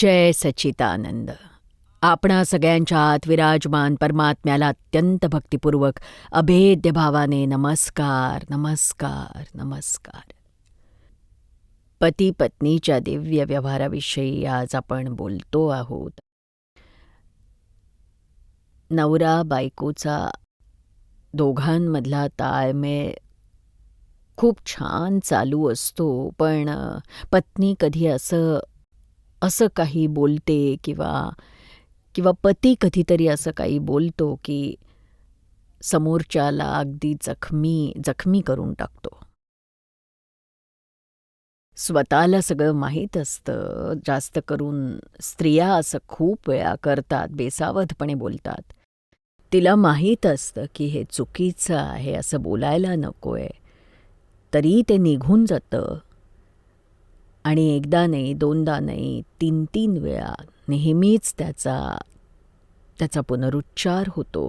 जय सच्चिदानंद. आपणा सगळ्यांच्या आत विराजमान परमात्म्याला अत्यंत भक्तिपूर्वक अभेद्य भावाने नमस्कार नमस्कार नमस्कार. पती पत्नीच्या दिव्य व्यवहाराविषयी आज आपण बोलतो आहोत. नवरा बायकोचा दोघांमधला ताळमेळ खूप छान चालू असतो, पण पत्नी कधी असं असं काही बोलते किंवा किंवा पती कधीतरी असं काही बोलतो की समोरच्याला अगदी जखमी जखमी करून टाकतो. स्वतःला सगळं माहीत असतं. जास्त करून स्त्रिया असं खूप वेळा करतात, बेसावधपणे बोलतात. तिला माहीत असतं की हे चुकीचं आहे, असं बोलायला नको आहे, तरी ते निघून जातं. आणि एकदा नाही, दोनदा नाही, 3-3 वेळा नेहमीच त्याचा पुनरुच्चार होतो.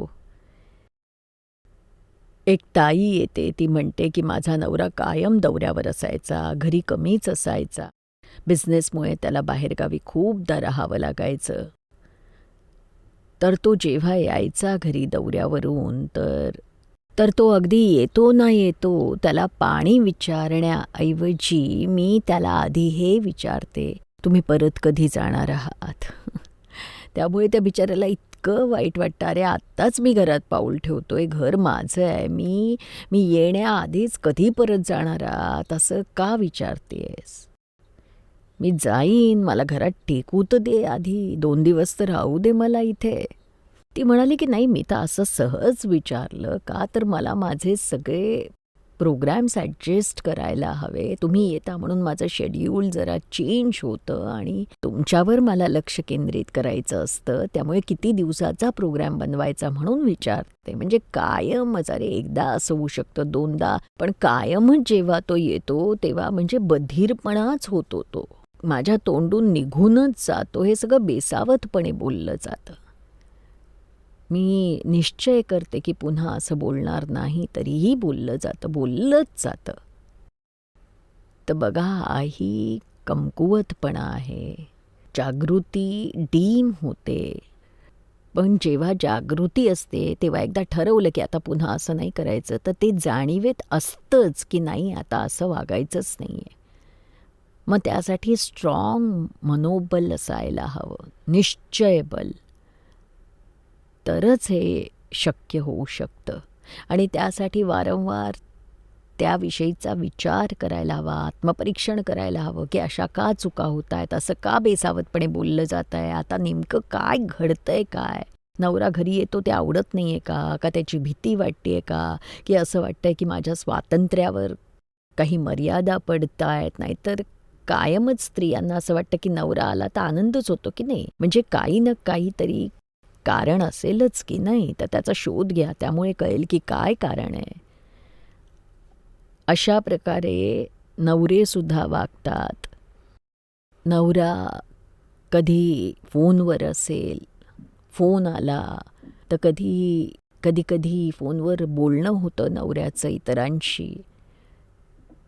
एक ताई येते, ती म्हणते की माझा नवरा कायम दौऱ्यावर असायचा, घरी कमीच असायचा. बिझनेसमुळे त्याला बाहेरगावी खूपदा राहावं लागायचं. तर तो जेव्हा यायचा घरी दौऱ्यावरून तर तो अगदी येतो ना येतो त्याला पाणी विचारण्याऐवजी मी त्याला आधी हे विचारते, तुम्ही परत कधी जाणार आहात? त्यामुळे त्या बिचाऱ्याला इतकं वाईट वाटतं, अरे आत्ताच मी घरात पाऊल ठेवतोय, घर माझं आहे, मी मी येण्याआधीच कधी परत जाणार आहात असं का विचारतेस? मी जाईन, मला घरात टेकू तर दे आधी, 2 दिवस तर राहू दे मला इथे. ती म्हणाली की नाही, मी तर असं सहज विचारलं, का तर मला माझे सगळे प्रोग्रॅम्स ॲडजस्ट करायला हवे. तुम्ही येता म्हणून माझं शेड्यूल जरा चेंज होतं आणि तुमच्यावर मला लक्ष केंद्रित करायचं असतं, त्यामुळे किती दिवसाचा प्रोग्रॅम बनवायचा म्हणून विचारते. म्हणजे कायमच, अरे एकदा असं होऊ शकतं, दोनदा, पण कायमच जेव्हा तो येतो तेव्हा म्हणजे बधीरपणाच होतो तो. माझ्या तोंडून निघूनच जातो, हे सगळं बेसावधपणे बोललं जातं. मी निश्चय करते की पुन्हा असं बोलणार नाही, तरीही बोललं जातं, बोललंच जातं. तर बघा, हाही कमकुवतपणा आहे. जागृती डीम होते. पण जेव्हा जागृती असते तेव्हा एकदा ठरवलं की आता पुन्हा असं नाही करायचं, तर ते जाणीवेत असतंच की नाही, आता असं वागायचंच नाही आहे. मग त्यासाठी स्ट्रॉंग मनोबल असायला हवं, निश्चयबल. तरच हे शक्य होऊ शकतं. आणि त्यासाठी वारंवार त्याविषयीचा विचार करायला हवा, आत्मपरीक्षण करायला हवं की अशा का चुका होत आहेत, असं का बेसावधपणे बोललं जात आहे, आता नेमकं काय घडतंय, काय नवरा घरी येतो ते आवडत नाही आहे का त्याची भीती वाटते आहे का, की असं वाटतं आहे की माझ्या स्वातंत्र्यावर काही मर्यादा पडत आहेत. नाहीतर कायमच स्त्रियांना असं वाटतं की नवरा आला तर आनंदच होतो की नाही, म्हणजे काही ना काहीतरी कारण असेलच की नाही, तर त्याचा शोध घ्या, त्यामुळे कळेल की काय कारण आहे. अशा प्रकारे नवरेसुद्धा वागतात. नवरा कधी फोनवर असेल, फोन आला तर कधी फोनवर बोलणं होतं नवऱ्याचं इतरांशी,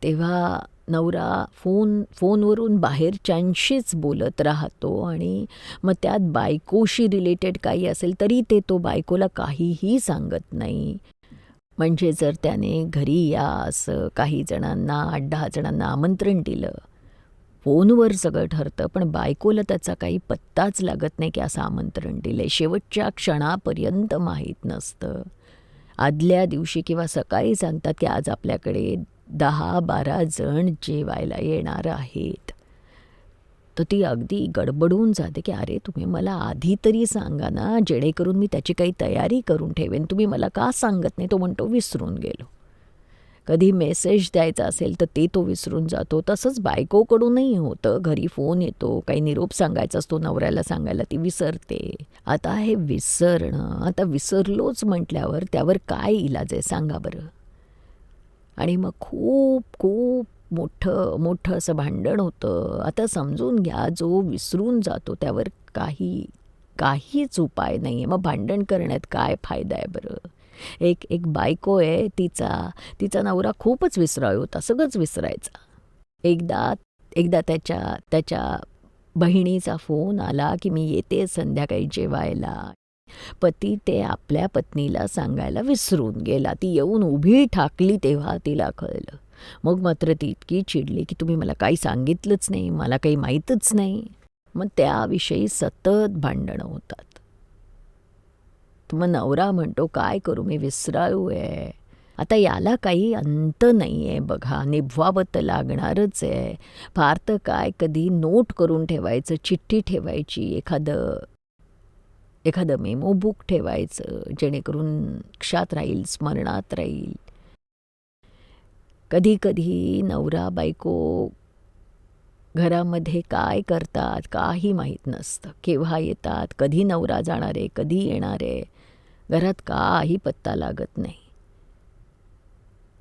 तेव्हा नवरा फोनवरून बाहेरच्यांशीच बोलत राहतो आणि मग त्यात बायकोशी रिलेटेड काही असेल तरी तो बायकोला काहीही सांगत नाही. म्हणजे जर त्याने घरी या असं काही जणांना 8-10 जणांना आमंत्रण दिलं, फोनवर सगळं ठरतं, पण बायकोला त्याचा काही पत्ताच लागत नाही की असं आमंत्रण दिलं आहे. शेवटच्या क्षणापर्यंत माहीत नसतं. आदल्या दिवशी किंवा सकाळी सांगतात की आज आपल्याकडे 10-12 जण जेवायला येणार आहेत. तर ती अगदी गडबडून जाते की अरे तुम्ही मला आधी तरी सांगा ना, जेणेकरून मी त्याची काही तयारी करून ठेवेन. तुम्ही मला का सांगत नाही? तो म्हणतो विसरून गेलो. कधी मेसेज द्यायचा असेल तर तो विसरून जातो. तसंच बायकोकडूनही होतं. घरी फोन येतो, काही निरोप सांगायचा असतो नवऱ्याला सांगायला, ती विसरते. आता हे विसरणं, आता विसरलोच म्हटल्यावर त्यावर काय इलाज आहे सांगा बरं? आणि मग खूप खूप मोठं असं भांडण होतं. आता समजून घ्या, जो विसरून जातो त्यावर काहीच उपाय नाही आहे. मग भांडण करण्यात काय फायदा आहे बरं? एक बायको आहे, तिचा नवरा खूपच विसराळू होता, सगळंच विसरायचा. एकदा एकदा त्याच्या बहिणीचा फोन आला की मी येते संध्याकाळी जेवायला. पती ते आपल्या पत्नीला सांगायला विसरून गेला. ती येऊन उभी ठाकली तेव्हा तिला कळलं. मग मात्र ती इतकी चिडली की तुम्ही मला काही सांगितलंच नाही, मला काही माहीतच नाही. मग त्याविषयी सतत भांडणं होतात. मग नवरा म्हणतो काय करू, मी विसराळू आहे. आता याला काही अंत नाही आहे बघा, निभवावं तर लागणारच आहे. फार तर काय कधी नोट करून ठेवायचं, चिठ्ठी ठेवायची, एखादं मेमो बुक ठेवायचं जेणेकरून लक्षात राहील, स्मरणात राहील. कधी कधी नवरा बायको घरामध्ये काय करतात काही माहीत नसतं. केव्हा येतात, कधी नवरा जाणार आहे, कधी येणार आहे, घरात काही पत्ता लागत नाही.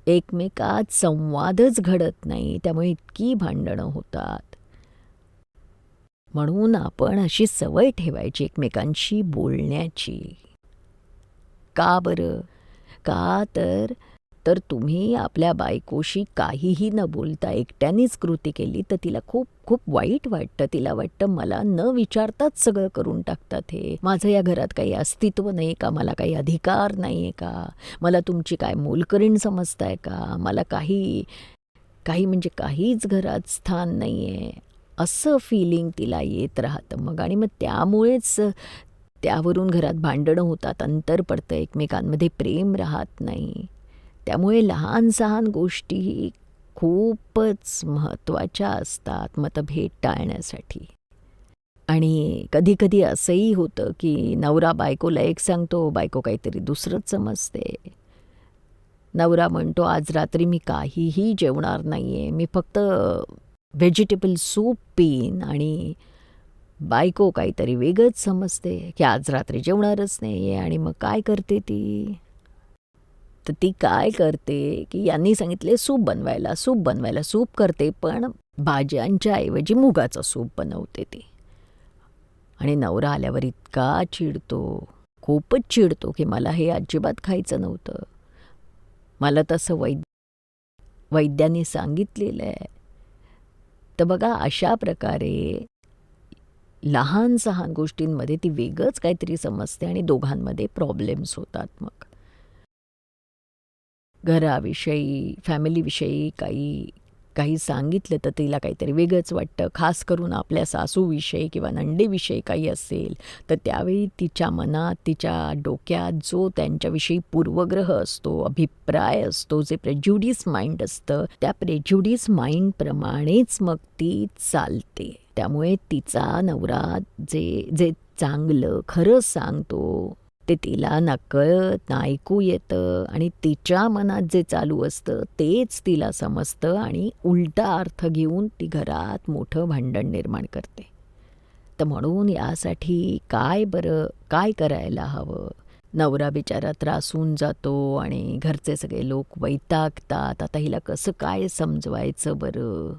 एकमेकात संवादच घडत नाही, त्यामुळे इतकी भांडणं होतात. म्हणून आपण अशी सवय ठेवायची एकमेकांशी बोलण्याची. का बरं? का तर तुम्ही आपल्या बायकोशी काहीही न बोलता एकट्यानेच कृती केली तर तिला खूप खूप वाईट वाटतं. तिला वाटतं मला न विचारताच सगळं करून टाकतात हे. माझं या घरात काही अस्तित्व नाही का? मला काही अधिकार नाही आहे का? मला तुमची काय मोलकरीण समजताय का? मला काही म्हणजे काहीच घरात स्थान नाही आहे, असं फीलिंग तिला येत राहतं मग. आणि मग त्यामुळेच त्यावरून घरात भांडणं होतात, अंतर पडतं, एकमेकांमध्ये प्रेम राहत नाही. त्यामुळे लहान सहान गोष्टी खूपच महत्त्वाच्या असतात मतभेद टाळण्यासाठी. आणि कधी कधी असंही होतं की नवरा बायकोला एक सांगतो, बायको काहीतरी दुसरंच समजते. नवरा म्हणतो आज रात्री मी काहीही जेवणार नाही आहे, मी फक्त व्हेजिटेबल सूप पिईन. आणि बायको काहीतरी वेगळंच समजते की आज रात्री जेवणारच नाही आहे. आणि मग काय करते ती? तर ती काय करते की यांनी सांगितले सूप बनवायला, सूप करते, पण भाज्यांच्या ऐवजी मुगाचं सूप बनवते ती. आणि नवरा आल्यावर इतका चिडतो, खूपच चिडतो की मला हे अजिबात खायचं नव्हतं, मला तसं वैद्याने सांगितलेलं आहे. तर बघा अशा प्रकारे लहान सहान गोष्टींमध्ये ती वेगळंच काहीतरी समजते आणि दोघांमध्ये प्रॉब्लेम्स होतात. मग घराविषयी, फॅमिलीविषयी काही सांगितलं तर तिला काहीतरी वेगळंच वाटतं. खास करून आपल्या सासूविषयी किंवा नणंदेविषयी काही असेल तर त्यावेळी तिच्या मनात, तिच्या डोक्यात जो त्यांच्याविषयी पूर्वग्रह असतो, अभिप्राय असतो, जे प्रेज्युडिस माइंड असतं, त्या प्रेज्युडिस माइंडप्रमाणेच मग ती चालते. त्यामुळे तिचा नवरा जे चांगलं खरं सांगतो ते तिला नकळत ऐकू येतं आणि तिच्या मनात जे चालू असतं तेच तिला समजतं आणि उलटा अर्थ घेऊन ती घरात मोठं भांडण निर्माण करते. तर म्हणून यासाठी काय करायला हवं? नवरा बिचारा त्रासून जातो आणि घरचे सगळे लोक वैतागतात. आता हिला कसं काय समजवायचं बरं?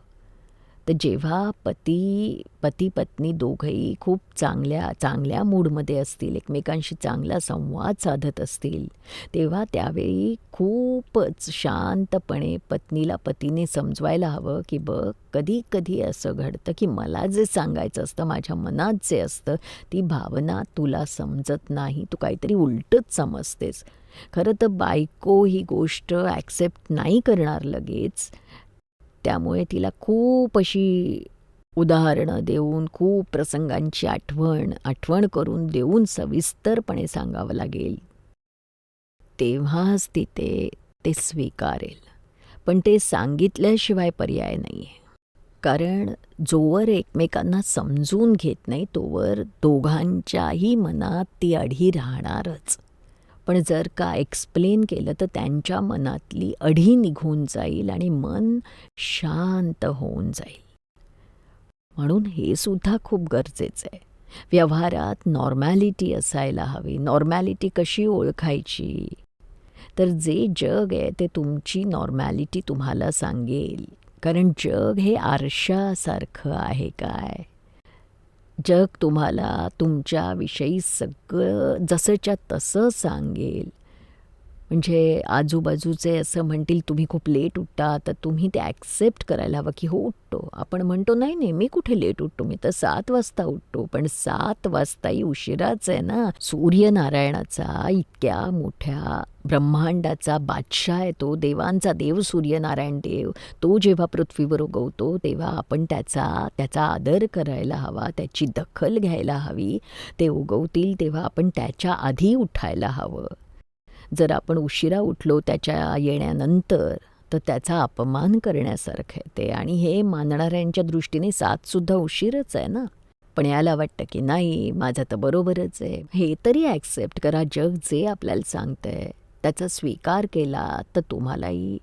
तर जेव्हा पती पत्नी दोघंही खूप चांगल्या मूडमध्ये असतील, एकमेकांशी चांगला संवाद साधत असतील, तेव्हा त्यावेळी खूपच शांतपणे पत्नीला पतीने समजवायला हवं की बघ, कधी कधी असं घडतं की मला जे सांगायचं असतं, माझ्या मनात जे असतं, ती भावना तुला समजत नाही, तू काहीतरी उलटच समजतेस. खरं तर बायको ही गोष्ट ॲक्सेप्ट नाही करणार लगेच. त्यामुळे तिला खूप अशी उदाहरणं देऊन, खूप प्रसंगांची आठवण करून देऊन सविस्तरपणे सांगावं लागेल. तेव्हाच ते स्वीकारेल. पण ते सांगितल्याशिवाय पर्याय नाही आहे. कारण जोवर एकमेकांना समजून घेत नाही तोवर दोघांच्याही मनात ती अढी राहणारच. पण जर का एक्सप्लेन केलं तर त्यांच्या मनातली अढी निघून जाईल आणि मन शांत होऊन जाईल. म्हणून हे सुद्धा खूप गरजेचं आहे. व्यवहारात नॉर्मॅलिटी असायला हवी. नॉर्मॅलिटी कशी ओळखायची? तर जे जग आहे ते तुमची नॉर्मॅलिटी तुम्हाला सांगेल. कारण जग हे आरशासारखं आहे. काय जग तुम्हाला तुमच्याविषयी सगळं जसंच्या तसं सांगेल. म्हणजे आजूबाजूचे असं म्हणतील तुम्ही खूप लेट उठता, तर तुम्ही ते ॲक्सेप्ट करायला हवं की हो उठतो. आपण म्हणतो नाही नाही मी कुठे लेट उठतो, मी तर 7 वाजता उठतो. पण 7 वाजताही उशिराच आहे ना. सूर्यनारायणाचा इतक्या मोठ्या ब्रह्मांडाचा बादशाह आहे तो, देवांचा देव सूर्यनारायण देव. तो जेव्हा पृथ्वीवर उगवतो तेव्हा आपण त्याचा आदर करायला हवा, त्याची दखल घ्यायला हवी. ते उगवतील तेव्हा आपण त्याच्या आधी उठायला हवं. जर आपण उशिरा उठलो त्याच्या येण्यानंतर तर त्याचा अपमान करण्यासारखं आहे ते. आणि हे मानणाऱ्यांच्या दृष्टीने 7सुद्धा उशीरच आहे ना. पण याला वाटतं की नाही माझं तर बरोबरच आहे. हे तरी ॲक्सेप्ट करा. जग जे आपल्याला सांगतंय त्याचा स्वीकार केला तर तुम्हालाही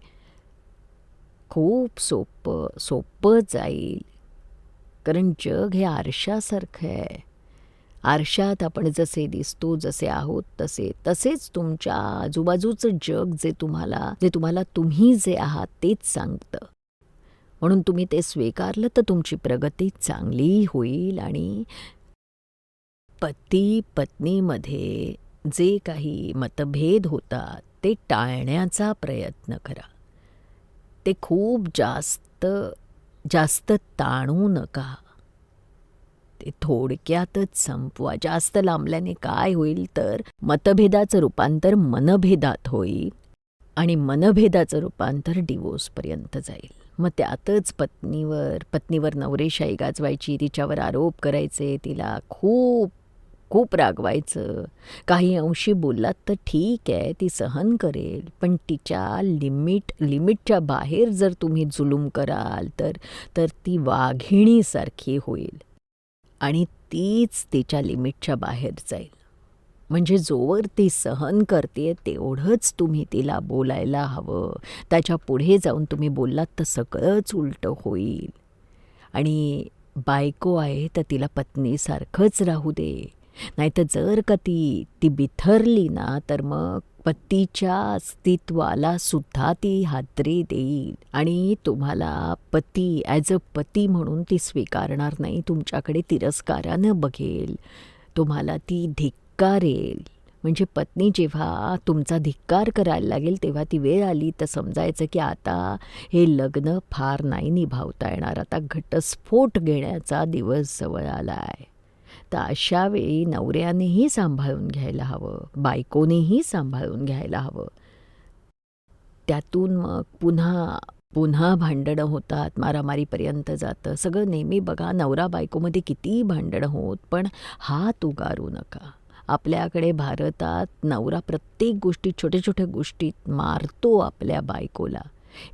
खूप सोपं जाईल. कारण जग हे आरशासारखं आहे. आरशात आपण जसे दिसतो, जसे आहोत तसेच तुमच्या आजूबाजूचं जग जे तुम्हाला तुम्ही जे आहात तेच सांगतं. म्हणून तुम्ही ते स्वीकारलं तर तुमची प्रगती चांगली होईल. आणि पती पत्नीमध्ये जे काही मतभेद होतात ते टाळण्याचा प्रयत्न करा. ते खूप जास्त ताणू नका. ते थोडक्यातच संपवा. जास्त लांबल्याने काय होईल तर मतभेदाचं रूपांतर मनभेदात होईल आणि मनभेदाचं रूपांतर डिवोर्सपर्यंत जाईल. मग त्यातच पत्नीवर नवरेशाही गाजवायची, तिच्यावर आरोप करायचे, तिला खूप खूप रागवायचं. काही अंशी बोललात तर ठीक आहे, ती सहन करेल. पण तिच्या लिमिटच्या बाहेर जर तुम्ही जुलूम कराल तर ती वाघिणीसारखी होईल आणि तीच तिच्या लिमिटच्या बाहेर जाईल. म्हणजे जोवर ती सहन करते तेवढंच तुम्ही तिला बोलायला हवं. त्याच्या पुढे जाऊन तुम्ही बोललात तर सगळंच उलटं होईल. आणि बायको आहे तर तिला पत्नीसारखंच राहू दे. नाहीतर जर का ती बिथरली ना तर मग पतीच्या अस्तित्वाला सुद्धा ती हादरे देईल. आणि तुम्हाला ॲज अ पती म्हणून ती स्वीकारणार नाही. तुमच्याकडे तिरस्कारानं बघेल, तुम्हाला ती धिक्कारेल. म्हणजे पत्नी जेव्हा तुमचा धिक्कार करायला लागेल तेव्हा ती वेळ आली तर समजायचं की आता हे लग्न फार नाही निभावता येणार, आता घटस्फोट घेण्याचा दिवस जवळ आला आहे. तर अशा वेळी नवऱ्यानेही सांभाळून घ्यायला हवं, बायकोनेही सांभाळून घ्यायला हवं. त्यातून मग पुन्हा भांडणं होतात, मारामारीपर्यंत जातं सगळं. नेहमी बघा नवरा बायकोमध्ये कितीही भांडणं होत पण हात उगारू नका. आपल्याकडे भारतात नवरा प्रत्येक गोष्टीत, छोट्या छोट्या गोष्टीत मारतो आपल्या बायकोला.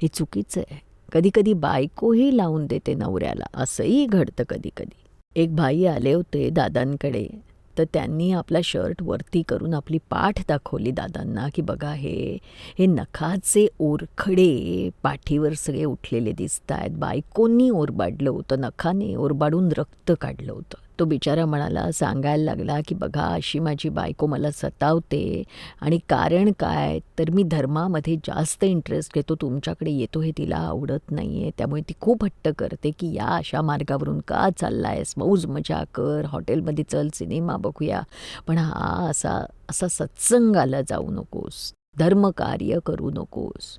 हे चुकीचं आहे. कधीकधी बायकोही लावून देते नवऱ्याला, असंही घडतं कधीकधी. एक भाई आले होते दादांकडे, तर त्यांनी आपला शर्ट वरती करून आपली पाठ दाखवली दादांना की बघा हे नखाचे ओरखडे पाठीवर सगळे उठलेले दिसत आहेत. बायकोंनी ओरबाडलं होतं, नखाने ओरबाडून रक्त काढलं होतं. तो बिचारा म्हणाला, सांगायला लागला की बघा अशी माझी बायको मला सतावते आणि कारण काय तर मी धर्मामध्ये जास्त इंटरेस्ट घेतो, तुमच्याकडे येतो हे तिला आवडत नाही आहे. त्यामुळे ती खूप हट्ट करते की या अशा मार्गावरून का चाललायस, मौज मजा कर, हॉटेलमध्ये चल, सिनेमा बघूया, पण हा असा सत्संगाला जाऊ नकोस, धर्मकार्य करू नकोस.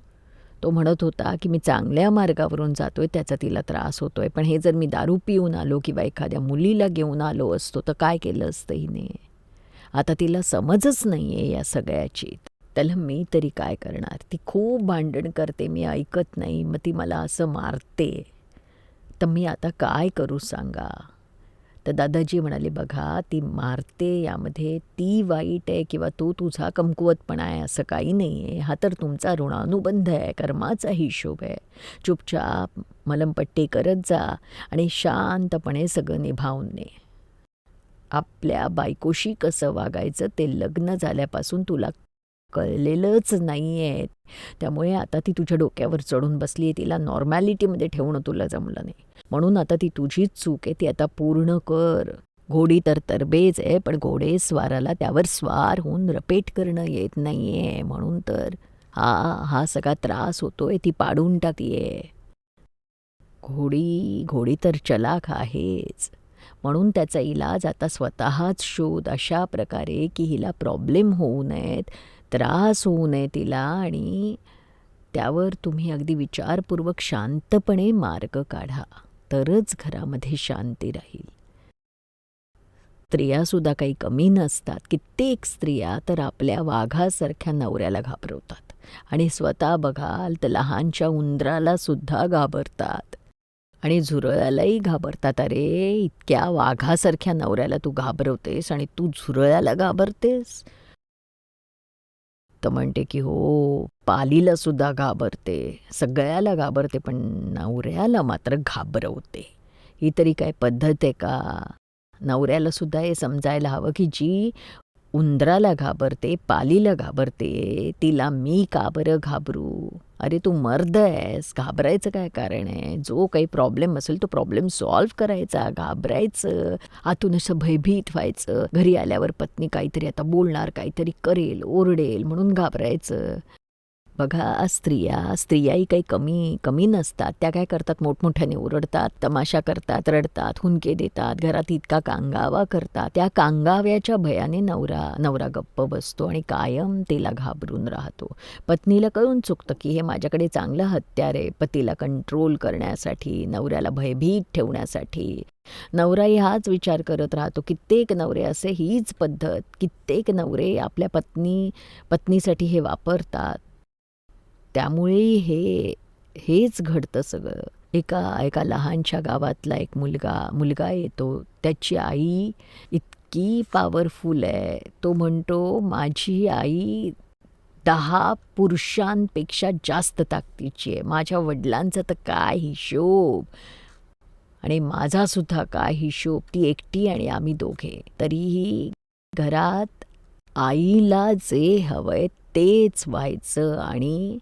तो म्हणत होता की मी चांगल्या मार्गावरून जातोय त्याचा तिला त्रास होतोय, पण हे जर मी दारू पिऊन आलो किंवा एखाद्या मुलीला घेऊन आलो असतो तर काय केलं असतं हिने. आता तिला समजच नाही आहे या सगळ्याची. त्याला मी तरी काय करणार. ती खूप भांडण करते, मी ऐकत नाही, मग ती मला असं मारते, तर मी आता काय करू सांगा. तर दादाजी म्हणाले बघा ती मारते यामध्ये ती वाईट आहे किंवा तो तुझा कमकुवतपणा आहे असं काही नाही आहे. हा तर तुमचा ऋणानुबंध आहे, कर्माचा हिशोब आहे. चुपचाप मलमपट्टी करत जा आणि शांतपणे सगळं निभावून ने. आपल्या बायकोशी कसं वागायचं ते लग्न झाल्यापासून तुला कळलेलंच नाही आहे. त्यामुळे आता ती तुझ्या डोक्यावर चढून बसली आहे, तिला नॉर्मॅलिटीमध्ये ठेवणं तुला जमलं नाही. म्हणून आता ती तुझीच चूक आहे, ती आता पूर्ण कर. घोडी तर तरबेज आहे पण घोडेस्वाराला त्यावर स्वार होऊन रपेट करणं येत नाही आहे. म्हणून तर हा सगळा त्रास होतोय. ती पाडून टाकलीये. घोडी तर चलाख आहेच, म्हणून त्याचा इलाज आता स्वतःच शोध अशा प्रकारे की हिला प्रॉब्लेम होऊ नयेत. त्रास होऊ नये तिला आणि त्यावर तुम्ही अगदी विचारपूर्वक शांतपणे मार्ग काढा, तरच घरामध्ये शांती राहील. स्त्रियासुद्धा काही कमी नसतात. कित्येक स्त्रिया तर आपल्या वाघासारख्या नवऱ्याला घाबरवतात आणि स्वतः बघाल तर लहानच्या उंदराला सुद्धा घाबरतात आणि झुरळालाही घाबरतात. अरे, इतक्या वाघासारख्या नवऱ्याला तू घाबरवतेस आणि तू झुरळाला घाबरतेस? तर म्हणते की हो, पालीला सुद्धा घाबरते, सगळ्याला घाबरते, पण नवऱ्याला मात्र घाबरवते. ही तरी काय पद्धत आहे का? नवऱ्याला सुद्धा हे समजायला हवं की जी उंदराला घाबरते, पालीला घाबरते, तिला मी का बरं घाबरू? अरे, तू मर्द आहेस, घाबरायचं काय कारण आहे? जो काही प्रॉब्लेम असेल तो प्रॉब्लेम सॉल्व्ह करायचा, घाबरायचं, आतून असं भयभीत व्हायचं. घरी आल्यावर पत्नी काहीतरी आता बोलणार, काहीतरी करेल, ओरडेल म्हणून घाबरायचं. बघा, स्त्रियाही काही कमी नसतात. त्या काय करतात, मोठमोठ्याने ओरडतात, तमाशा करतात, रडतात, हुंदके देतात, घरात इतका कांगावा करतात. त्या कांगाव्याच्या भयाने नवरा गप्प बसतो आणि कायम तिला घाबरून राहतो. पत्नीला कळून चुकतं की हे माझ्याकडे चांगलं हत्यार आहे पतीला कंट्रोल करण्यासाठी, नवऱ्याला भयभीत ठेवण्यासाठी. नवराही हाच विचार करत राहतो. कित्येक नवरे असे हीच पद्धत, कित्येक नवरे आपल्या पत्नीसाठी हे वापरतात. त्यामुळे हेच घडतं सगळं. एका लहानशा गावातला एक मुलगा येतो. त्याची आई इतकी पॉवरफुल आहे. तो म्हणतो, माझी आई 10 पुरुषांपेक्षा जास्त ताकदीची आहे. माझ्या वडिलांचा तर काय हिशोब आणि माझासुद्धा काय हिशोब. ती एकटी आणि आम्ही दोघे. तरीही घरात आईला जे हवंय तेच व्हायचं आणि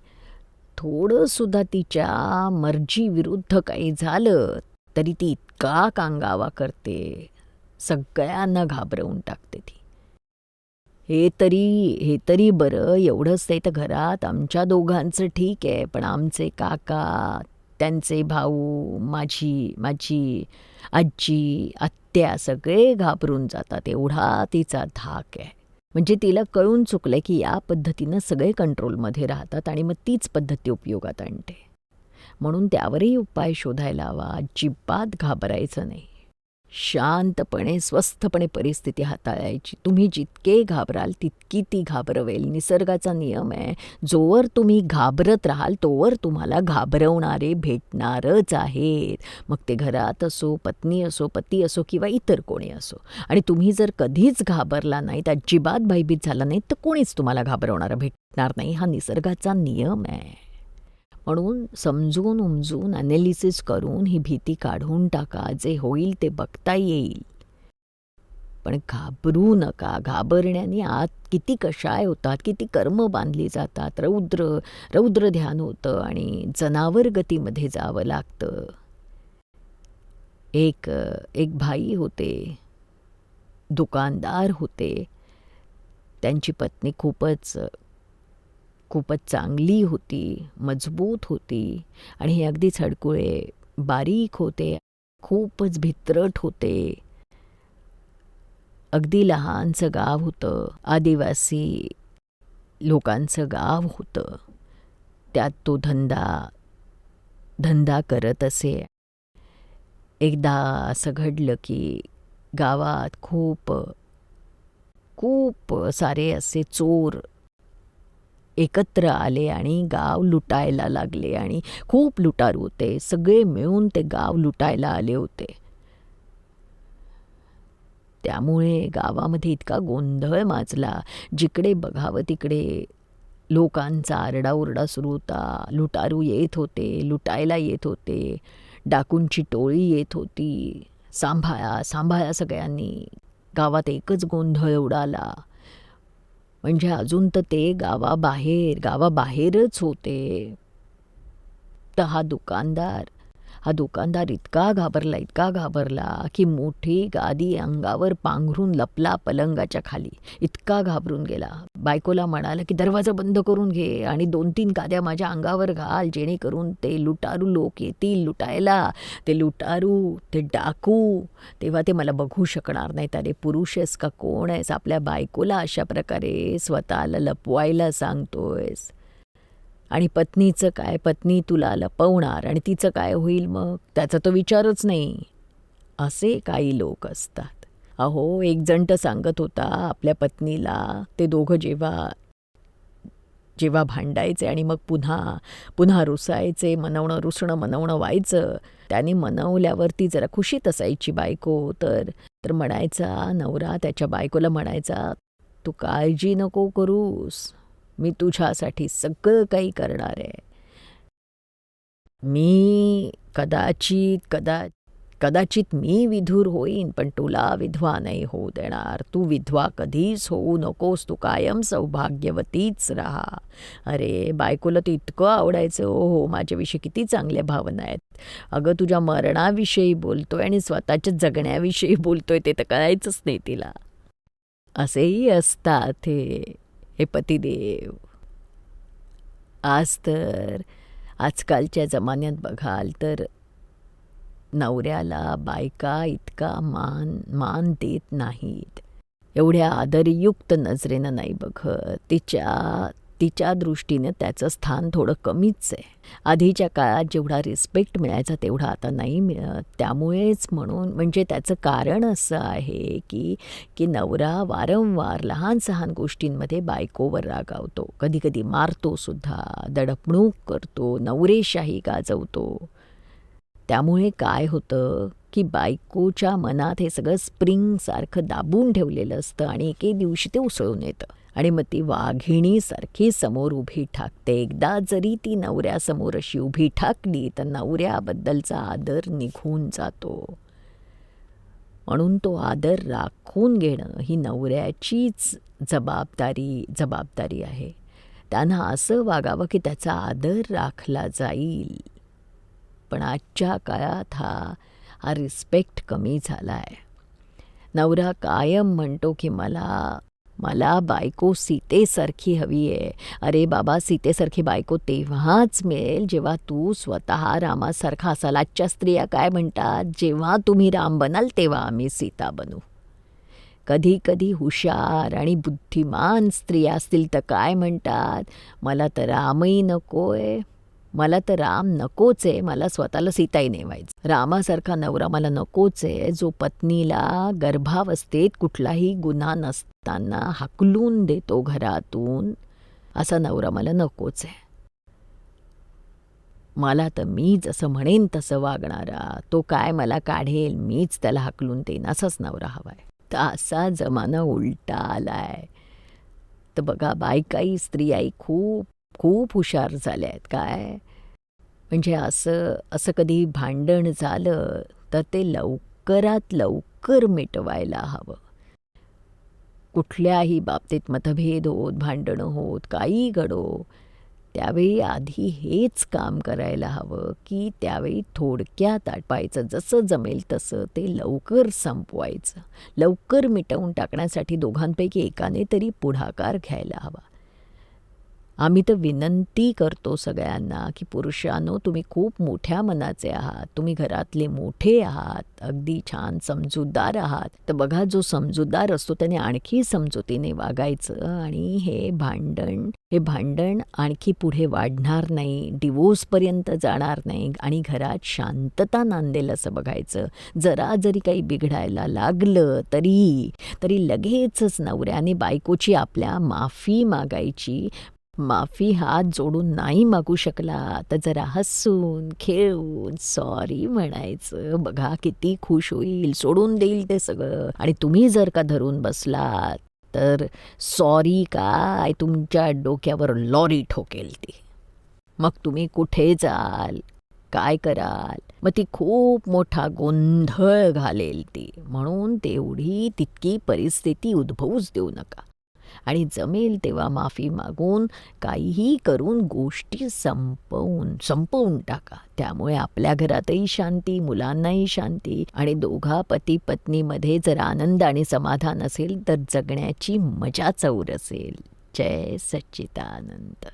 थोडंसुद्धा तिच्या मर्जीविरुद्ध काही झालं तरी ती इतका कांगावा करते, सगळ्यांना घाबरवून टाकते ती. हे तरी बरं, एवढंच ते तर घरात आमच्या दोघांचं ठीक आहे, पण आमचे काका, त्यांचे भाऊ, माझी आजी, आत्या सगळे घाबरून जातात. एवढा तिचा धाक आहे. म्हणजे तिला कळून चुकलं की या पद्धतीनं सगळे कंट्रोलमध्ये राहतात आणि मग तीच पद्धती उपयोगात आणते. म्हणून त्यावरही उपाय शोधायला हवा. अजिबात घाबरायचं नाही. शांतपणे, स्वस्थपणे परिस्थिती हाताळायची. तुम्ही जितके घाबराल तितकी ती घाबरवेल. निसर्गाचा नियम आहे, जोवर तुम्ही घाबरत राहाल तोवर तुम्हाला घाबरवणारे भेटणारच आहेत. मग ते घरात असो, पत्नी असो, पती असो किंवा इतर कोणी असो. आणि तुम्ही जर कधीच घाबरला नाहीत, अजिबात भयभीत झाला नाहीत, तर कोणीच तुम्हाला घाबरवणारं भेटणार नाही. हा निसर्गाचा नियम आहे. म्हणून समजून उमजून ॲनालिसिस करून ही भीती काढून टाका. जे होईल ते बघता येईल, पण घाबरू नका. घाबरण्याने आत किती कषाय होतात, किती कर्म बांधली जातात. रौद्र ध्यान होतं आणि जनावर गतीमध्ये जावं लागतं. एक भाई होते, दुकानदार होते. त्यांची पत्नी खूपच चांगली होती, मजबूत होती आणि हे अगदीच हडकुळे, बारीक होते, खूपच भित्रट होते. अगदी लहानसं गाव होतं, आदिवासी लोकांचं गाव होतं. त्यात तो धंदा करत असे. एकदा असं घडलं की गावात खूप सारे असे चोर एकत्र आले आणि गाव लुटायला लागले आणि खूप लुटारू होते. सगळे मिळून ते गाव लुटायला आले होते. त्यामुळे गावामध्ये इतका गोंधळ माजला. जिकडे बघावं तिकडे लोकांचा आरडाओरडा सुरू होता. लुटारू येत होते, लुटायला येत होते, डाकूंची टोळी येत होती. सांभाळा सगळ्यांनी. गावात एकच गोंधळ उडाला. म्हणजे अजून तर ते गावाबाहेरच होते. तर हा हा दुकानदार इतका घाबरला की मोठी गादी अंगावर पांघरून लपला पलंगाच्या खाली. इतका घाबरून गेला. बायकोला म्हणाला की दरवाजा बंद करून घे आणि 2-3 गाद्या माझ्या अंगावर घाल, जेणेकरून ते लुटारू लोक येतील लुटायला. ते लुटारू, ते डाकू, तेव्हा ते मला बघू शकणार नाहीत. अरे पुरुष आहेस का कोण आहेस? आपल्या बायकोला अशा प्रकारे स्वतःला लपवायला सांगतोयस. आणि पत्नीचं काय? पत्नी तुला लपवणार आणि तिचं काय होईल मग? त्याचा तो विचारच नाही. असे काही लोक असतात. अहो, एक जण तर सांगत होता आपल्या पत्नीला, ते दोघं जेव्हा जेव्हा भांडायचे आणि मग पुन्हा रुसायचे, मनवणं व्हायचं. त्याने मनवल्यावरती जरा खुशीत असायची बायको, तर म्हणायचा नवरा त्याच्या बायकोला म्हणायचा, तू काळजी नको करूस, मी तुझ्यासाठी सगळं काही करणार आहे. मी कदाचित मी विधूर होईन, पण तुला विधवा नाही होऊ देणार. तू विधवा कधीच होऊ नकोस, तू कायम सौभाग्यवतीच राहा. अरे बायकोला ते इतकं आवडायचं. हो, माझ्याविषयी किती चांगल्या भावना आहेत. अगं, तुझ्या मरणाविषयी बोलतोय आणि स्वतःच्या जगण्याविषयी बोलतोय, ते तर कळायचंच नाही तिला. असेही असतात हे पतिदेव. आजकालच्या जमान्यात बघाल तर नवऱ्याला बायका इतका मान देत नाहीत. एवढ्या आदरयुक्त नजरेनं नाही बघत. तिच्या दृष्टीनं त्याचं स्थान थोडं कमीच आहे. आधीच्या काळात जेवढा रिस्पेक्ट मिळायचा तेवढा आता नाही मिळत. त्यामुळेच म्हणजे त्याचं कारण असं आहे की नवरा वारंवार लहान सहान गोष्टींमध्ये बायकोवर रागावतो, कधीकधी मारतो सुद्धा, दडपणूक करतो, नवरेशाही गाजवतो. त्यामुळे काय होतं की बायकोच्या मनात हे सगळं स्प्रिंगसारखं दाबून ठेवलेलं असतं आणि एके दिवशी ते उसळून येतं आणि मग ती वाघिणीसारखी समोर उभी ठाकते. एकदा जरी ती नवऱ्यासमोर अशी उभी ठाकली तर नवऱ्याबद्दलचा आदर निघून जातो. म्हणून तो आदर राखून घेणं ही नवऱ्याचीच जबाबदारी आहे. त्यांना असं वागावं की त्याचा आदर राखला जाईल. पण आजच्या काळात हा रिस्पेक्ट कमी झाला आहे. नवरा कायम म्हणतो की मला बायको सीतेसारखी हवी आहे. अरे बाबा, सीतेसारखी बायको तेव्हाच मिळेल जेव्हा तू स्वतः रामासारखा असाल. आजच्या स्त्रिया काय म्हणतात, जेव्हा तुम्ही राम बनाल तेव्हा आम्ही सीता बनू. कधी हुशार आणि बुद्धिमान स्त्रिया असतील तर काय म्हणतात, मला तर रामही नकोय, मला तर राम नकोच आहे, मला स्वतःला सीताही नेवायचं. रामासारखा नवरा मला नकोच आहे, जो पत्नीला गर्भावस्थेत कुठलाही गुन्हा नसताना हाकलून देतो घरातून. असा नवरा मला नकोच आहे. मला तर मी जसं म्हणेन तसं वागणारा, तो काय मला काढेल मीच त्याला हाकलून देईन, असाच नवरा हवाय. तर असा जमाना उलटा आलाय. तर बघा, बायकाई स्त्रियाही खूप हुशार झाल्या आहेत. काय म्हणजे असं कधी भांडण झालं तर ते लवकरात लवकर मिटवायला हवं. कुठल्याही बाबतीत मतभेद होत, भांडणं होत, काही घडो, त्यावेळी आधी हेच काम करायला हवं की त्यावेळी थोडक्यात आटपायचं. जसं जमेल तसं ते लवकर संपवायचं. लवकर मिटवून टाकण्यासाठी दोघांपैकी एकाने तरी पुढाकार घ्यायला हवा. आम्ही तर विनंती करतो सगळ्यांना की पुरुषांनो, तुम्ही खूप मोठ्या मनाचे आहात, तुम्ही घरातले मोठे आहात, अगदी छान समजूतदार आहात. तर बघा, जो समजूतदार असतो त्याने आणखी समजुतीने वागायचं आणि हे भांडण आणखी पुढे वाढणार नाही, डिवोर्सपर्यंत जाणार नाही आणि घरात शांतता नांदेल असं बघायचं. जरा जरी काही बिघडायला लागलं तरी लगेचच नवऱ्याने बायकोची आपल्या माफी मागायची. माफी हात जोडून नाही मागू शकला तर जरा हसून खेळून सॉरी म्हणायचं. बघा किती खुश होईल, सोडून देईल ते सगळं. आणि तुम्ही जर का धरून बसलात तर सॉरी काय, तुमच्या डोक्यावर लॉरी ठोकेल ती. मग तुम्ही कुठे जाल, काय कराल, मग ती खूप मोठा गोंधळ घालेल ती. म्हणून तितकी परिस्थिती उद्भवूच देऊ नका. आणि जमेल तेव्हा माफी मागून काहीही करून गोष्टी संपवून टाका. त्यामुळे आपल्या घरातही शांती, मुलांनाही शांती आणि दोघा पती पत्नीमध्ये जर आनंद आणि समाधान असेल तर जगण्याची मजा चौर असेल. जय सच्चिदानंद.